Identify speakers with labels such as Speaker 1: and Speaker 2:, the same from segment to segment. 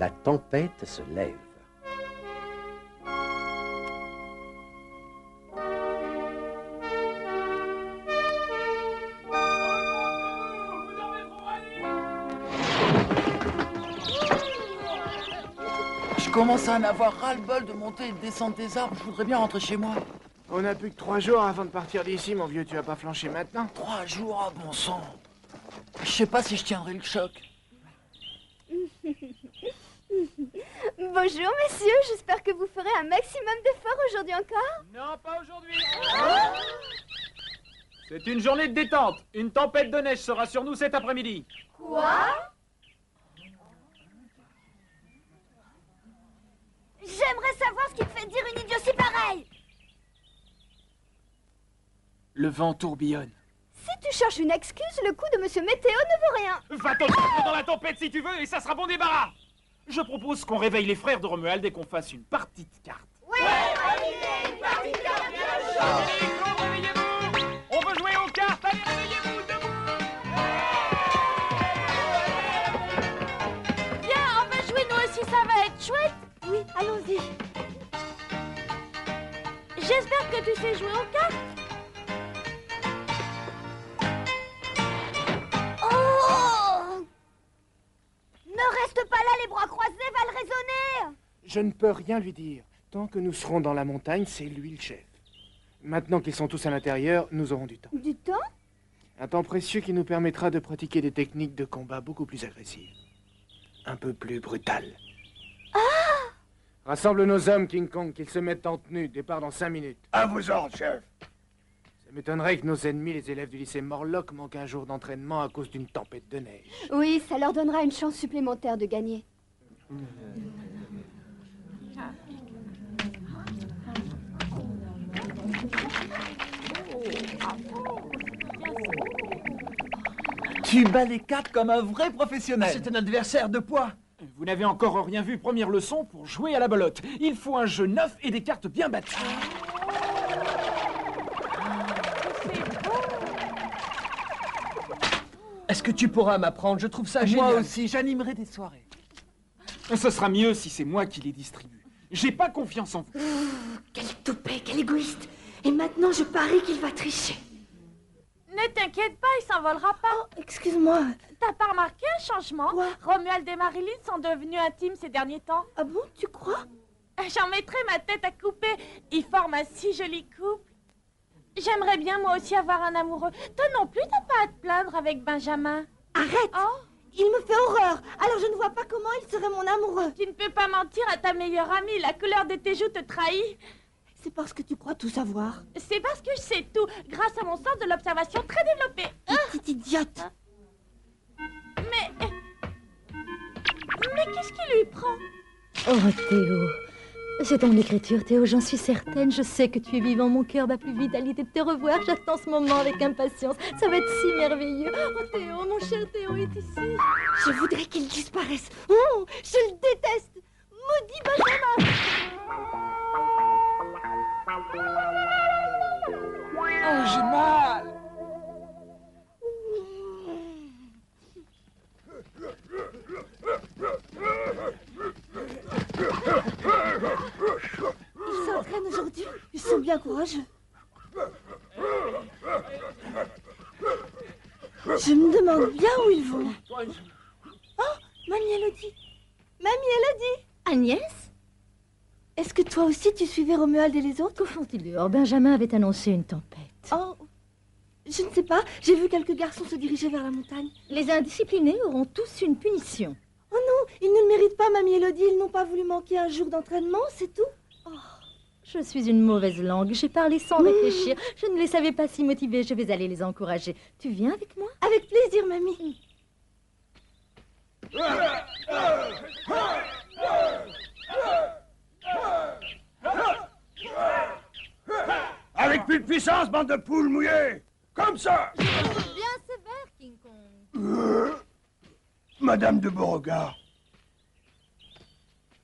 Speaker 1: La tempête se lève.
Speaker 2: Je commence à en avoir ras-le-bol de monter et de descendre des arbres. Je voudrais bien rentrer chez moi.
Speaker 3: On n'a plus que 3 jours avant de partir d'ici, mon vieux. Tu vas pas flancher maintenant?
Speaker 2: 3 jours, ah bon sang. Je sais pas si je tiendrai le choc.
Speaker 4: Bonjour, messieurs. J'espère que vous ferez un maximum d'efforts aujourd'hui encore.
Speaker 5: Non, pas aujourd'hui. C'est une journée de détente. Une tempête de neige sera sur nous cet après-midi.
Speaker 4: Quoi? J'aimerais savoir ce qui te fait dire une idiotie pareille.
Speaker 5: Le vent tourbillonne.
Speaker 4: Si tu cherches une excuse, le coup de Monsieur Météo ne vaut rien.
Speaker 5: Va-t'en dans la tempête si tu veux et ça sera bon débarras. Je propose qu'on réveille les frères de Romuald et qu'on fasse une partie de cartes.
Speaker 4: Ouais, une partie de cartes bien chaude.
Speaker 5: Réveillez-vous. On veut jouer aux cartes. Allez, réveillez-vous, debout.
Speaker 4: Viens, on va jouer nous aussi, ça va être chouette. Oui, allons-y. J'espère que tu sais jouer aux cartes. Oh! Ne reste pas là, les bras croisés, va le raisonner.
Speaker 3: Je ne peux rien lui dire. Tant que nous serons dans la montagne, c'est lui le chef. Maintenant qu'ils sont tous à l'intérieur, nous aurons du temps.
Speaker 4: Du temps?
Speaker 3: Un temps précieux qui nous permettra de pratiquer des techniques de combat beaucoup plus agressives. Un peu plus brutales.
Speaker 4: Ah!
Speaker 3: Rassemble nos hommes, King Kong, qu'ils se mettent en tenue. Départ dans 5 minutes.
Speaker 6: À vos ordres, chef.
Speaker 3: Ça m'étonnerait que nos ennemis, les élèves du lycée Morlock, manquent un jour d'entraînement à cause d'une tempête de neige.
Speaker 4: Oui, ça leur donnera une chance supplémentaire de gagner.
Speaker 2: Tu bats les cartes comme un vrai professionnel.
Speaker 7: C'est un adversaire de poids.
Speaker 5: Vous n'avez encore rien vu. Première leçon pour jouer à la belote. Il faut un jeu neuf et des cartes bien battues.
Speaker 7: Est-ce que tu pourras m'apprendre? Je trouve ça génial.
Speaker 2: Moi aussi, j'animerai des soirées.
Speaker 5: Ce sera mieux si c'est moi qui les distribue. J'ai pas confiance en vous.
Speaker 4: Quel toupet, quel égoïste. Et maintenant, je parie qu'il va tricher.
Speaker 8: Ne t'inquiète pas, il s'envolera pas.
Speaker 4: Oh, excuse-moi.
Speaker 8: T'as pas remarqué un changement?
Speaker 4: Quoi?
Speaker 8: Romuald et Marilyn sont devenus intimes ces derniers temps.
Speaker 4: Ah bon, tu crois?
Speaker 8: J'en mettrai ma tête à couper. Ils forment un si joli couple. J'aimerais bien moi aussi avoir un amoureux. Toi non plus, t'as pas à te plaindre avec Benjamin.
Speaker 4: Arrête.
Speaker 8: Oh,
Speaker 4: Il me fait horreur. Alors je ne vois pas comment il serait mon amoureux.
Speaker 8: tu ne peux pas mentir à ta meilleure amie. La couleur de tes joues te trahit.
Speaker 4: C'est parce que tu crois tout savoir.
Speaker 8: C'est parce que je sais tout, grâce à mon sens de l'observation très développé.
Speaker 4: Petite idiote.
Speaker 8: Mais qu'est-ce qui lui prend?
Speaker 9: Oh, Théo. C'est ton écriture, Théo, j'en suis certaine. Je sais que tu es vivant. Mon cœur bat plus vite à l'idée de te revoir. J'attends ce moment avec impatience. Ça va être si merveilleux. Oh, Théo, mon cher Théo est ici.
Speaker 4: Je voudrais qu'il disparaisse. Oh, je le déteste. Maudit Benjamin.
Speaker 2: Oh, j'ai mal.
Speaker 4: Ils s'entraînent aujourd'hui. Ils sont bien courageux. Je me demande bien où ils vont. Oh, Mamie Elodie. Mamie Elodie.
Speaker 9: Agnès?
Speaker 4: Est-ce que toi aussi tu suivais Romuald et les autres?
Speaker 9: Que font-ils dehors? Benjamin avait annoncé une tempête.
Speaker 4: Oh, je ne sais pas. J'ai vu quelques garçons se diriger vers la montagne.
Speaker 9: Les indisciplinés auront tous une punition.
Speaker 4: Oh non, ils ne le méritent pas, Mamie Elodie. Ils n'ont pas voulu manquer un jour d'entraînement, c'est tout.
Speaker 9: Oh, je suis une mauvaise langue. J'ai parlé sans réfléchir. Je ne les savais pas si motivés. Je vais aller les encourager. Tu viens avec moi?
Speaker 4: Avec plaisir, Mamie.
Speaker 6: Avec plus de puissance, bande de poules mouillées. Comme ça.
Speaker 9: Bien sévère, King Kong.
Speaker 6: Madame de Beauregard.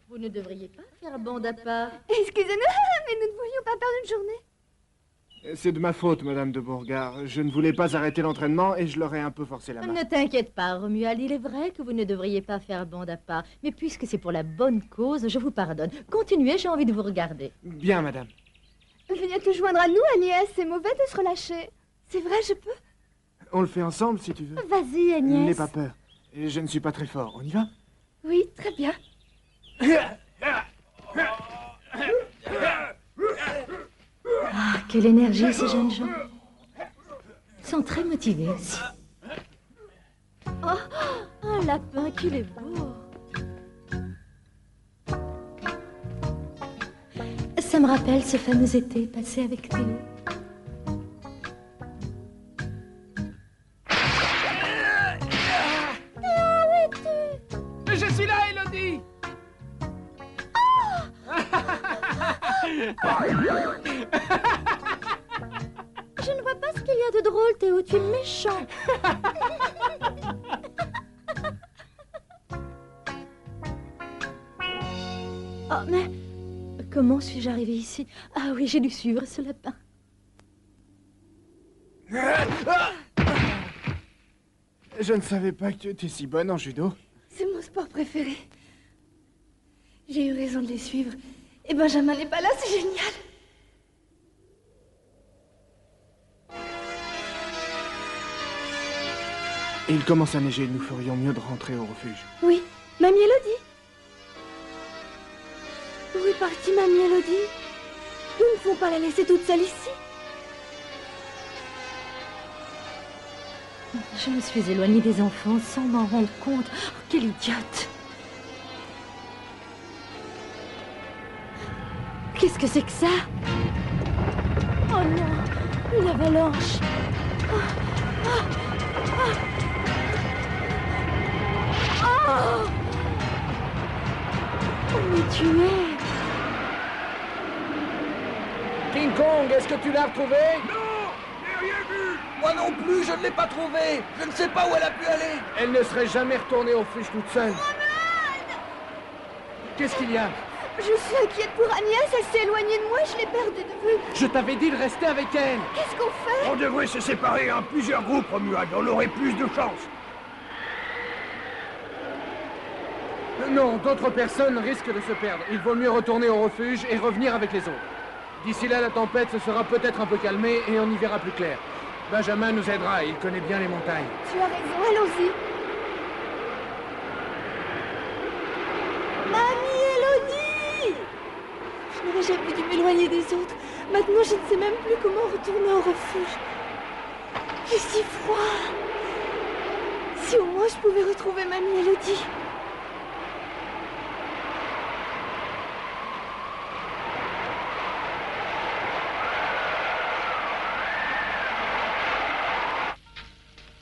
Speaker 9: Vous ne devriez pas faire bande à part.
Speaker 4: Excusez-nous, mais nous ne voulions pas perdre une journée.
Speaker 3: C'est de ma faute, Madame de Beauregard. Je ne voulais pas arrêter l'entraînement et je leur ai un peu forcé la main.
Speaker 9: Ne t'inquiète pas, Romuald. Il est vrai que vous ne devriez pas faire bande à part. Mais puisque c'est pour la bonne cause, je vous pardonne. Continuez, j'ai envie de vous regarder.
Speaker 3: Bien, Madame.
Speaker 4: Viens te joindre à nous, Agnès. C'est mauvais de se relâcher. C'est vrai, je peux?
Speaker 3: On le fait ensemble, si tu veux.
Speaker 9: Vas-y, Agnès.
Speaker 3: N'aie pas peur. Et je ne suis pas très fort. On y va?
Speaker 4: Oui, très bien.
Speaker 9: Ah, quelle énergie, ces jeunes gens. Ils sont très motivés aussi. Oh, un lapin, qu'il est beau. Ça me rappelle ce fameux été passé avec Théo.
Speaker 5: Je suis là, Élodie.
Speaker 9: Je ne vois pas ce qu'il y a de drôle, Théo. Tu es méchant. Oh, mais comment suis-je arrivée ici? Ah oui, j'ai dû suivre ce lapin.
Speaker 3: Je ne savais pas que tu étais si bonne en judo.
Speaker 4: C'est mon sport préféré. J'ai eu raison de les suivre. Et Benjamin n'est pas là, c'est génial.
Speaker 3: Et il commence à neiger. Nous ferions mieux de rentrer au refuge.
Speaker 4: Oui, Mamie Élodie. Où est partie Mamie Élodie? Nous ne pouvons pas la laisser toute seule ici.
Speaker 9: Je me suis éloignée des enfants sans m'en rendre compte. Oh, quelle idiote! Qu'est-ce que c'est que ça? Oh non! Une avalanche! Oh! On est tués!
Speaker 7: King Kong, est-ce que tu l'as retrouvé?
Speaker 6: Non, j'ai rien vu.
Speaker 7: Moi non plus, je ne l'ai pas trouvée. Je ne sais pas où elle a pu aller.
Speaker 3: Elle ne serait jamais retournée au refuge toute seule. Qu'est-ce qu'il y a?
Speaker 4: Je suis inquiète pour Agnès, elle s'est éloignée de moi et je l'ai perdue de vue.
Speaker 3: Je t'avais dit de rester avec elle.
Speaker 4: Qu'est-ce qu'on fait?
Speaker 6: On devrait se séparer en plusieurs groupes, Romuald. On aurait plus de chance.
Speaker 3: Non, d'autres personnes risquent de se perdre. Il vaut mieux retourner au refuge et revenir avec les autres. D'ici là, la tempête se sera peut-être un peu calmée et on y verra plus clair. Benjamin nous aidera, il connaît bien les montagnes.
Speaker 4: Tu as raison, allons-y. Mamie Élodie! Je n'aurais jamais dû m'éloigner des autres. Maintenant, je ne sais même plus comment retourner au refuge. Il est si froid. Si au moins je pouvais retrouver Mamie Élodie.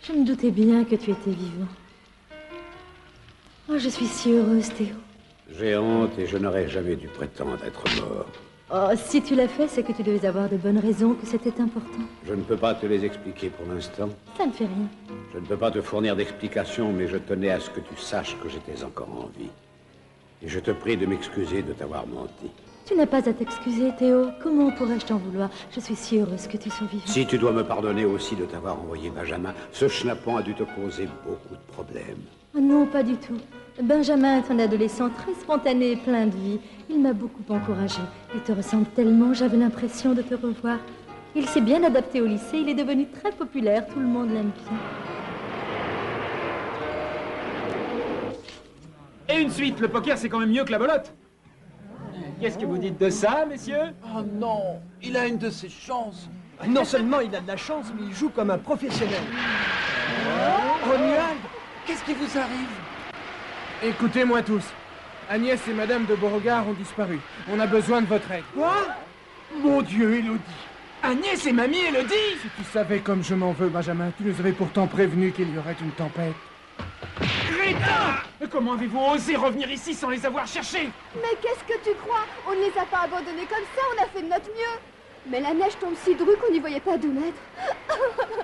Speaker 9: Je me doutais bien que tu étais vivant. Oh, je suis si heureuse, Théo.
Speaker 1: J'ai honte et je n'aurais jamais dû prétendre être mort.
Speaker 9: Oh, si tu l'as fait, c'est que tu devais avoir de bonnes raisons, que c'était important.
Speaker 1: Je ne peux pas te les expliquer pour l'instant.
Speaker 9: Ça ne fait rien.
Speaker 1: Je ne peux pas te fournir d'explications, mais je tenais à ce que tu saches que j'étais encore en vie. Et je te prie de m'excuser de t'avoir menti.
Speaker 9: Tu n'as pas à t'excuser, Théo. Comment pourrais-je t'en vouloir? Je suis si heureuse que tu sois vivant.
Speaker 1: Si tu dois me pardonner aussi de t'avoir envoyé Benjamin, ce schnappant a dû te causer beaucoup de problèmes.
Speaker 9: Oh non, pas du tout. Benjamin est un adolescent très spontané et plein de vie. Il m'a beaucoup encouragée. Il te ressemble tellement, j'avais l'impression de te revoir. Il s'est bien adapté au lycée, il est devenu très populaire, tout le monde l'aime bien.
Speaker 5: Et une suite, le poker c'est quand même mieux que la belote. Qu'est-ce que vous dites de ça, messieurs?
Speaker 2: Oh non, il a une de ses chances.
Speaker 7: Non seulement il a de la chance, mais il joue comme un professionnel.
Speaker 2: Romuald, qu'est-ce qui vous arrive?
Speaker 3: Écoutez-moi tous. Agnès et Madame de Beauregard ont disparu. On a besoin de votre aide.
Speaker 5: Quoi?
Speaker 3: Mon Dieu, Élodie!
Speaker 5: Agnès et mamie Élodie?
Speaker 3: Si tu savais comme je m'en veux, Benjamin, tu nous avais pourtant prévenu qu'il y aurait une tempête.
Speaker 5: Crétin! Comment avez-vous osé revenir ici sans les avoir cherchés?
Speaker 4: Mais qu'est-ce que tu crois? On ne les a pas abandonnés comme ça, on a fait de notre mieux. Mais la neige tombe si drue qu'on n'y voyait pas d'où mettre.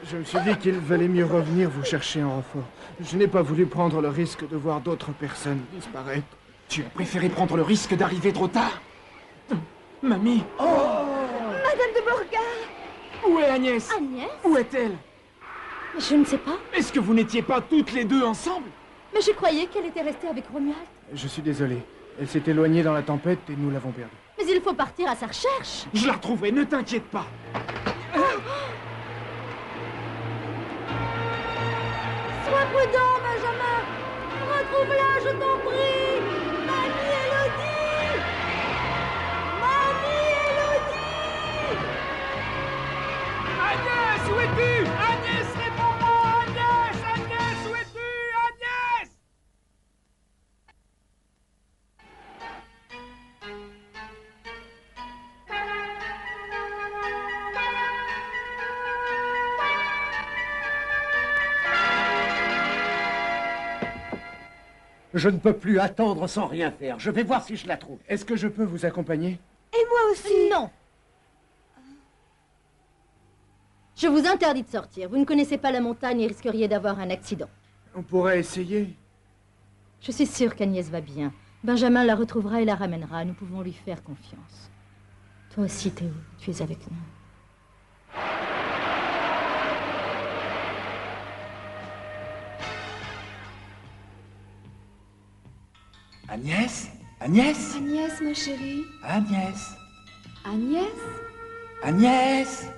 Speaker 3: Je me suis dit qu'il valait mieux revenir vous chercher en renfort. Je n'ai pas voulu prendre le risque de voir d'autres personnes disparaître.
Speaker 5: Tu as préféré prendre le risque d'arriver trop tard? Mamie?
Speaker 4: Madame de Beauregard,
Speaker 5: Où est Agnès?
Speaker 9: Agnès?
Speaker 5: Où est-elle?
Speaker 9: Je ne sais pas.
Speaker 5: Est-ce que vous n'étiez pas toutes les deux ensemble?
Speaker 9: Mais je croyais qu'elle était restée avec Romuald.
Speaker 3: Je suis désolé. Elle s'est éloignée dans la tempête et nous l'avons perdue.
Speaker 9: Mais il faut partir à sa recherche.
Speaker 5: Je la retrouverai, ne t'inquiète pas.
Speaker 9: Sois prudent, Benjamin. Retrouve-la, je t'en prie. Mamie Élodie. Mamie Élodie.
Speaker 5: Agnès, où es-tu? Agnès, réponds-moi! Agnès! Agnès, où es-tu? Agnès!
Speaker 6: Je ne peux plus attendre sans rien faire. Je vais voir si je la trouve.
Speaker 3: Est-ce que je peux vous accompagner?
Speaker 9: Et moi aussi. Non. Je vous interdis de sortir. Vous ne connaissez pas la montagne et risqueriez d'avoir un accident.
Speaker 3: On pourrait essayer.
Speaker 9: Je suis sûre qu'Agnès va bien. Benjamin la retrouvera et la ramènera. Nous pouvons lui faire confiance. Toi aussi, Théo, tu es avec nous.
Speaker 7: Agnès? Agnès?
Speaker 4: Agnès, ma chérie.
Speaker 7: Agnès?
Speaker 4: Agnès?
Speaker 7: Agnès?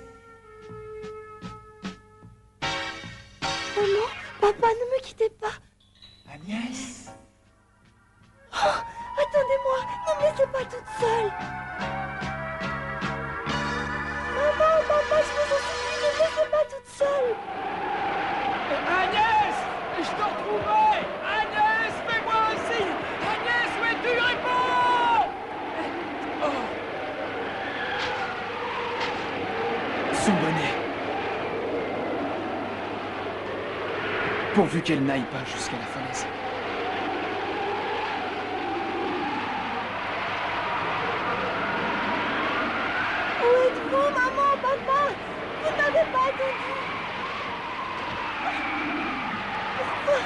Speaker 4: Oh non, papa, ne me quittez pas.
Speaker 7: Agnès?
Speaker 4: Oh, attendez-moi, ne me laissez pas toute seule. Maman, papa, je vous en supplie, ne me laissez pas toute seule.
Speaker 5: Agnès! Je te retrouverai! Agnès, fais-moi un signe! Agnès, où es-tu? Réponds!
Speaker 7: Son bonnet. Pourvu qu'elle n'aille pas jusqu'à la falaise.
Speaker 4: Où êtes-vous, maman, papa? Vous n'avez pas attendu. Pourquoi?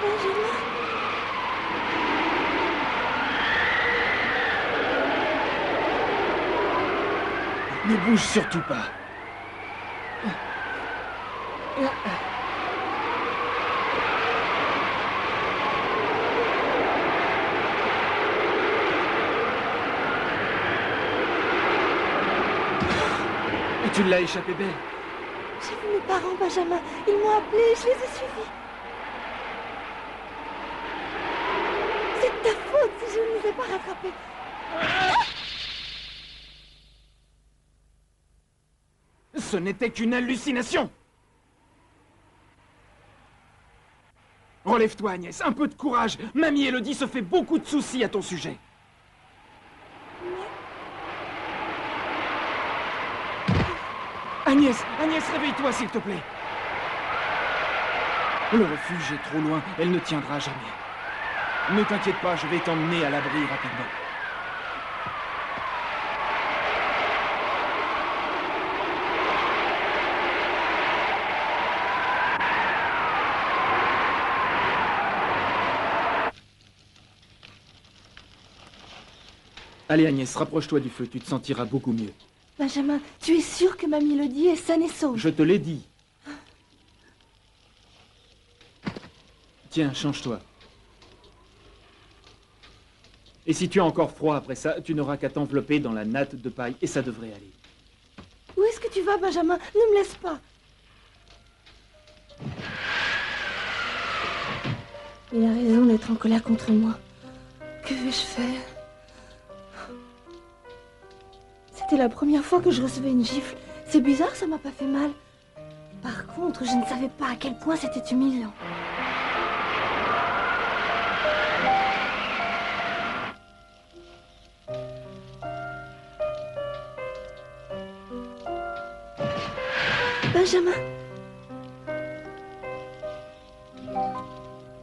Speaker 4: Benjamin?
Speaker 7: Ne bouge surtout pas. Et tu l'as échappé belle.
Speaker 4: J'ai vu mes parents, Benjamin. Ils m'ont appelé et je les ai suivis. C'est de ta faute si je ne les ai pas rattrapés.
Speaker 5: Ce n'était qu'une hallucination! Relève-toi, Agnès, un peu de courage. Mamie Élodie se fait beaucoup de soucis à ton sujet. Agnès, Agnès, réveille-toi, s'il te plaît. Le refuge est trop loin, elle ne tiendra jamais. Ne t'inquiète pas, je vais t'emmener à l'abri rapidement. Allez Agnès, rapproche-toi du feu, tu te sentiras beaucoup mieux.
Speaker 4: Benjamin, tu es sûr que Mamie Élodie est saine et sauve?
Speaker 5: Je te l'ai dit. Tiens, change-toi. Et si tu as encore froid après ça, tu n'auras qu'à t'envelopper dans la natte de paille et ça devrait aller.
Speaker 4: Où est-ce que tu vas, Benjamin? Ne me laisse pas. Il a raison d'être en colère contre moi. Que vais-je faire? C'était la première fois que je recevais une gifle. C'est bizarre, ça m'a pas fait mal. Par contre, je ne savais pas à quel point c'était humiliant. Benjamin.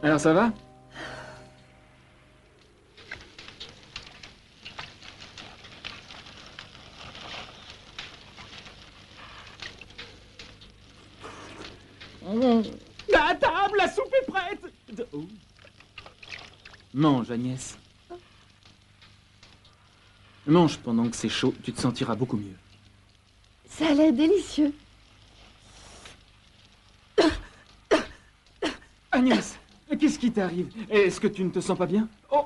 Speaker 5: Alors ça va? À table, la soupe est prête. Oh. Mange, Agnès. Mange pendant que c'est chaud, tu te sentiras beaucoup mieux.
Speaker 9: Ça a l'air délicieux.
Speaker 5: Agnès, qu'est-ce qui t'arrive? Est-ce que tu ne te sens pas bien? Oh!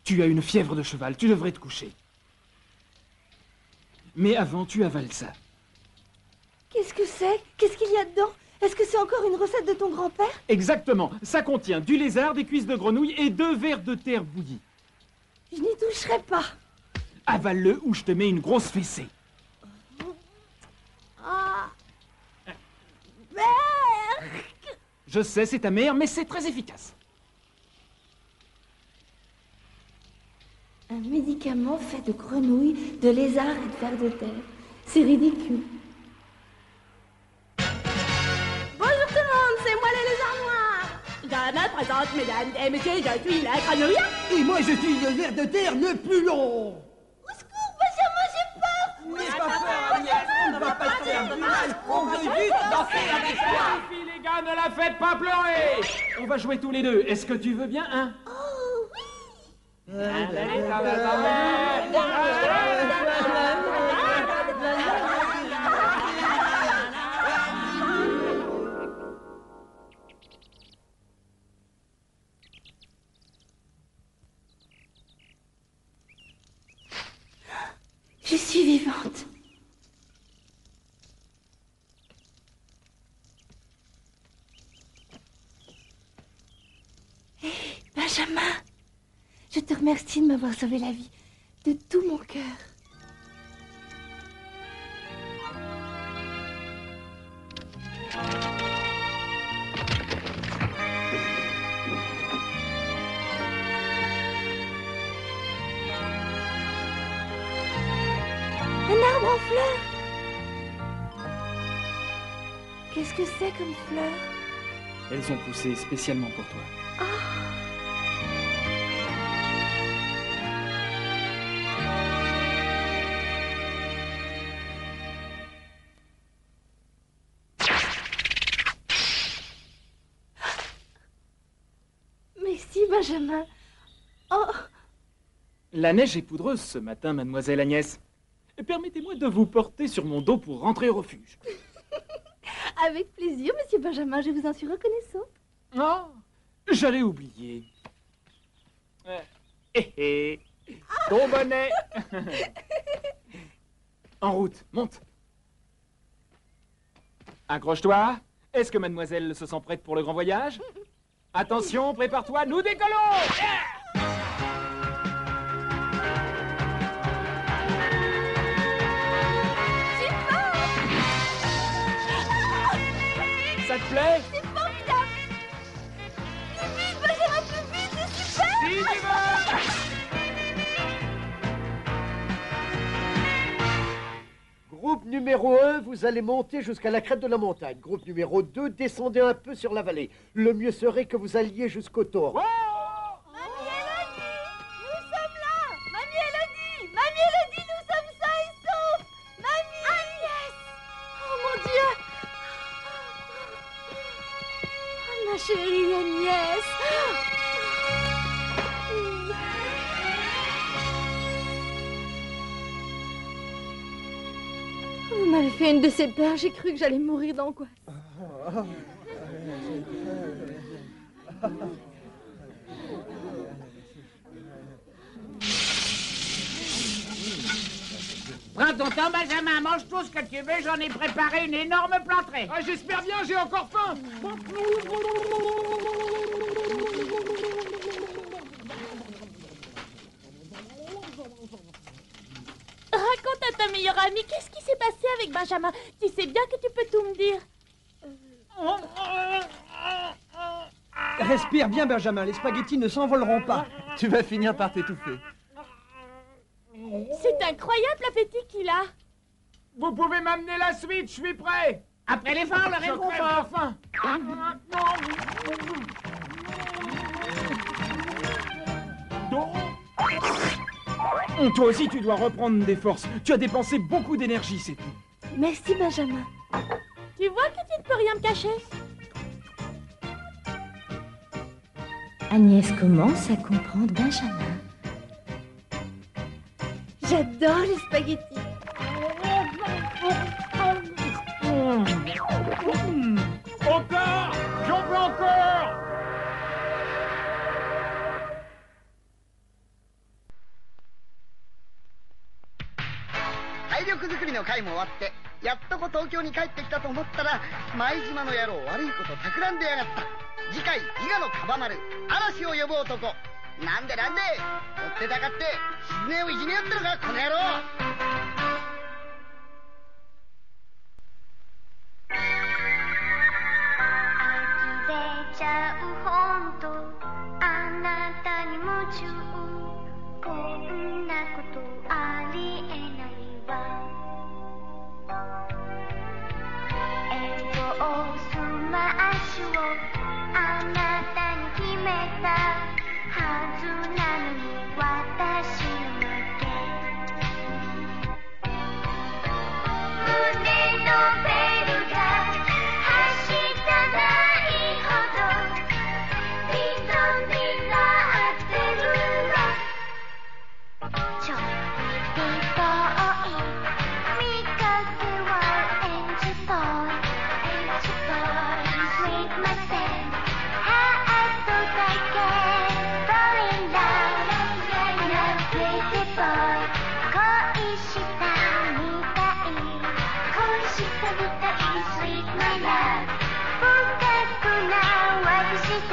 Speaker 5: Tu as une fièvre de cheval, tu devrais te coucher. Mais avant, tu avales ça.
Speaker 9: Qu'est-ce que c'est? Qu'est-ce qu'il y a dedans? Est-ce que c'est encore une recette de ton grand-père?
Speaker 5: Exactement. Ça contient du lézard, des cuisses de grenouille et 2 verres de terre bouillie.
Speaker 9: Je n'y toucherai pas.
Speaker 5: Avale-le ou je te mets une grosse fessée.
Speaker 9: Ah. Merde.
Speaker 5: Je sais, c'est ta mère, mais c'est très efficace.
Speaker 9: Un médicament fait de grenouilles, de lézards et de vers de terre. C'est ridicule.
Speaker 8: Bonjour tout le monde, c'est moi le lézard noir. Je me présente, mesdames et messieurs, je suis la grenouille.
Speaker 7: Et moi, je suis le ver de terre le plus long.
Speaker 8: Au secours, Benjamin, j'ai peur.
Speaker 7: N'aie pas peur, Agnès, on ne va pas te faire du mal. On veut juste danser avec toi.
Speaker 5: Suffit, les gars, ne la faites pas pleurer. On va jouer tous les deux. Est-ce que tu veux bien, hein?
Speaker 8: Oh oui.
Speaker 9: Je suis vivante. Hé, Benjamin, je te remercie de m'avoir sauvé la vie, de tout mon cœur. Un arbre en fleurs. Qu'est-ce que c'est comme fleurs?
Speaker 5: Elles sont poussées spécialement pour toi.
Speaker 9: Merci, Benjamin. Oh,
Speaker 5: La neige est poudreuse ce matin, mademoiselle Agnès. Permettez-moi de vous porter sur mon dos pour rentrer au refuge.
Speaker 9: avec plaisir, monsieur Benjamin, je vous en suis reconnaissante.
Speaker 5: Oh, j'allais oublier. Ton bonnet. En route, monte. Accroche-toi. Est-ce que mademoiselle se sent prête pour le grand voyage? Attention, prépare-toi, nous décollons. Ça te plaît?
Speaker 8: C'est formidable. Plus vite, Benjamin, plus vite, c'est super.
Speaker 5: Si tu veux.
Speaker 10: Groupe numéro 1, vous allez monter jusqu'à la crête de la montagne. Groupe numéro 2, descendez un peu sur la vallée. Le mieux serait que vous alliez jusqu'au torrent.
Speaker 8: Mamie Elodie, nous sommes là. Mamie Elodie, Mamie Elodie, nous sommes sains et saufs. Mamie Agnès.
Speaker 9: Oh mon Dieu! Oh, ma chérie Agnès! Vous m'avez fait une de ces peurs, j'ai cru que j'allais mourir d'angoisse.
Speaker 11: Prends ton temps, Benjamin, mange tout ce que tu veux, j'en ai préparé une énorme plâtrée.
Speaker 5: Ah, j'espère bien, j'ai encore faim.
Speaker 8: Raconte à ta meilleure amie, qu'est-ce qui s'est passé avec Benjamin? Tu sais bien que tu peux tout me dire.
Speaker 7: Respire bien, Benjamin, les spaghettis ne s'envoleront pas. Tu vas finir par t'étouffer.
Speaker 8: C'est incroyable l'appétit qu'il a.
Speaker 5: Vous pouvez m'amener la suite, je suis prêt.
Speaker 11: Après l'effort, le
Speaker 5: Je crève
Speaker 11: réconfort.
Speaker 5: de faim. Toi aussi, tu dois reprendre des forces. Tu as dépensé beaucoup d'énergie, c'est tout.
Speaker 9: Merci Benjamin.
Speaker 8: Tu vois que tu ne peux rien me cacher.
Speaker 9: Agnès commence à comprendre Benjamin.
Speaker 4: J'adore les spaghettis.
Speaker 5: Encore! J'en veux encore!
Speaker 12: 体力作りの会も終わってやっとこ東京に帰ってきたと思ったら前島の野郎悪いこと企んでやがった。次回伊賀のカバ丸嵐を呼ぶ男。なんで追ってたかって静音をいじめよってのかこの野郎。
Speaker 13: ちゃう本当あなたに夢中こんなことありえないわスマッシュをあなたに決めたはずなのに私の負け胸のベルがはしたないほど瞳がってるわちょっぴり遠い見かけはエンジボーイSweet myself ハートだけ Fall in love Now pretty boy 恋したみたい恋したみたい Sweet my love 深くなわずして